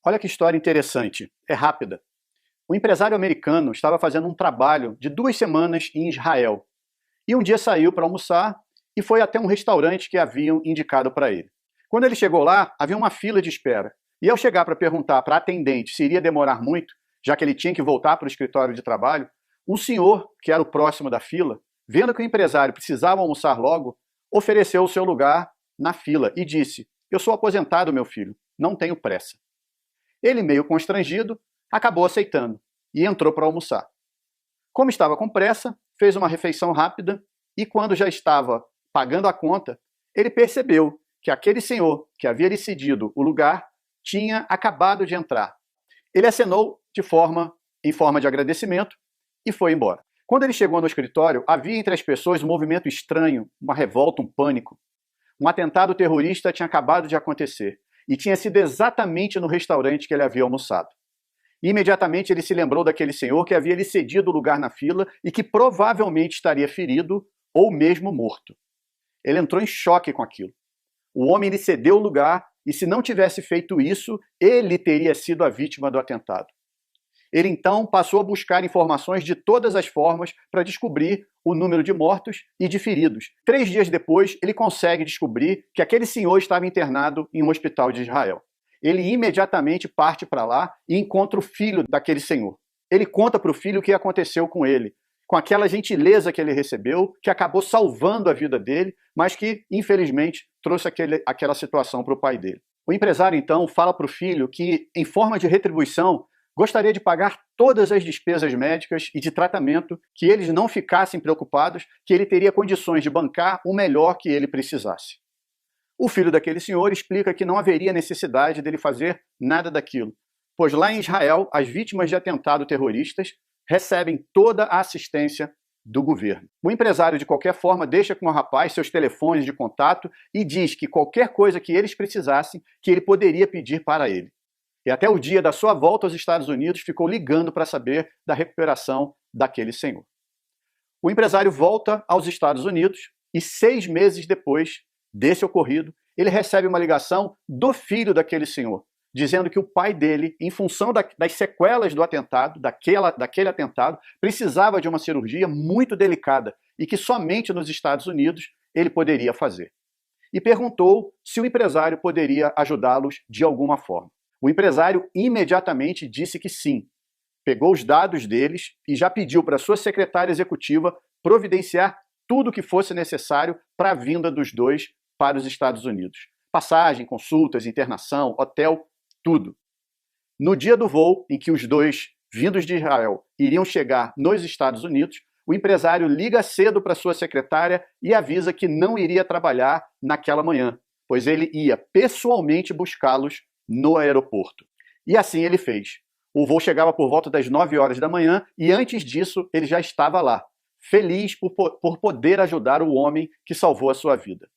Olha que história interessante, é rápida. Um empresário americano estava fazendo um trabalho de 2 semanas em Israel. E um dia saiu para almoçar e foi até um restaurante que haviam indicado para ele. Quando ele chegou lá, havia uma fila de espera. E ao chegar para perguntar para a atendente se iria demorar muito, já que ele tinha que voltar para o escritório de trabalho, um senhor, que era o próximo da fila, vendo que o empresário precisava almoçar logo, ofereceu o seu lugar na fila e disse: "Eu sou aposentado, meu filho, não tenho pressa." Ele, meio constrangido, acabou aceitando e entrou para almoçar. Como estava com pressa, fez uma refeição rápida e, quando já estava pagando a conta, ele percebeu que aquele senhor que havia lhe cedido o lugar tinha acabado de entrar. Ele acenou em forma de agradecimento e foi embora. Quando ele chegou no escritório, havia entre as pessoas um movimento estranho, uma revolta, um pânico. Um atentado terrorista tinha acabado de acontecer e tinha sido exatamente no restaurante que ele havia almoçado. Imediatamente ele se lembrou daquele senhor que havia lhe cedido o lugar na fila e que provavelmente estaria ferido ou mesmo morto. Ele entrou em choque com aquilo. O homem lhe cedeu o lugar e, se não tivesse feito isso, ele teria sido a vítima do atentado. Ele então passou a buscar informações de todas as formas para descobrir o número de mortos e de feridos. 3 dias depois, ele consegue descobrir que aquele senhor estava internado em um hospital de Israel. Ele imediatamente parte para lá e encontra o filho daquele senhor. Ele conta para o filho o que aconteceu com ele, com aquela gentileza que ele recebeu, que acabou salvando a vida dele, mas que, infelizmente, trouxe aquela situação para o pai dele. O empresário, então, fala para o filho que, em forma de retribuição, gostaria de pagar todas as despesas médicas e de tratamento, que eles não ficassem preocupados, que ele teria condições de bancar o melhor que ele precisasse. O filho daquele senhor explica que não haveria necessidade dele fazer nada daquilo, pois lá em Israel, as vítimas de atentado terroristas recebem toda a assistência do governo. O empresário, de qualquer forma, deixa com o rapaz seus telefones de contato e diz que qualquer coisa que eles precisassem, que ele poderia pedir para ele. E até o dia da sua volta aos Estados Unidos ficou ligando para saber da recuperação daquele senhor. O empresário volta aos Estados Unidos e 6 meses depois desse ocorrido, ele recebe uma ligação do filho daquele senhor, dizendo que o pai dele, em função das sequelas do atentado, daquele atentado, precisava de uma cirurgia muito delicada e que somente nos Estados Unidos ele poderia fazer. E perguntou se o empresário poderia ajudá-los de alguma forma. O empresário imediatamente disse que sim. Pegou os dados deles e já pediu para sua secretária executiva providenciar tudo o que fosse necessário para a vinda dos dois para os Estados Unidos. Passagem, consultas, internação, hotel, tudo. No dia do voo em que os dois, vindos de Israel, iriam chegar nos Estados Unidos, o empresário liga cedo para sua secretária e avisa que não iria trabalhar naquela manhã, pois ele ia pessoalmente buscá-los no aeroporto. E assim ele fez. O voo chegava por volta das 9 horas da manhã e antes disso ele já estava lá, feliz por poder ajudar o homem que salvou a sua vida.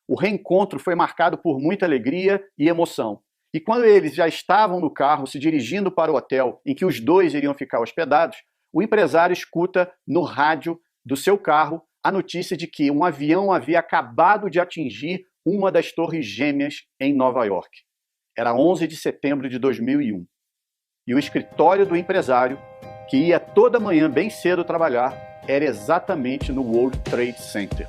O reencontro foi marcado por muita alegria e emoção. E quando eles já estavam no carro se dirigindo para o hotel em que os dois iriam ficar hospedados, o empresário escuta no rádio do seu carro a notícia de que um avião havia acabado de atingir uma das torres gêmeas em Nova York. Era 11 de setembro de 2001. E o escritório do empresário, que ia toda manhã bem cedo trabalhar, era exatamente no World Trade Center.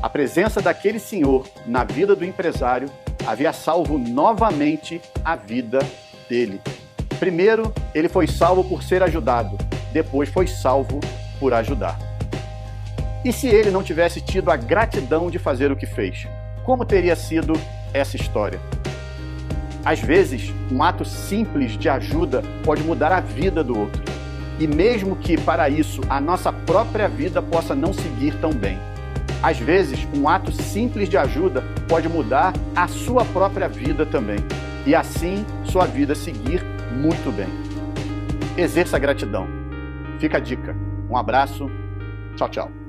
A presença daquele senhor na vida do empresário havia salvo novamente a vida dele. Primeiro, ele foi salvo por ser ajudado, depois foi salvo por ajudar. E se ele não tivesse tido a gratidão de fazer o que fez, como teria sido essa história? Às vezes, um ato simples de ajuda pode mudar a vida do outro. E mesmo que, para isso, a nossa própria vida possa não seguir tão bem. Às vezes, um ato simples de ajuda pode mudar a sua própria vida também. E assim, sua vida seguir muito bem. Exerça a gratidão. Fica a dica. Um abraço. Tchau, tchau.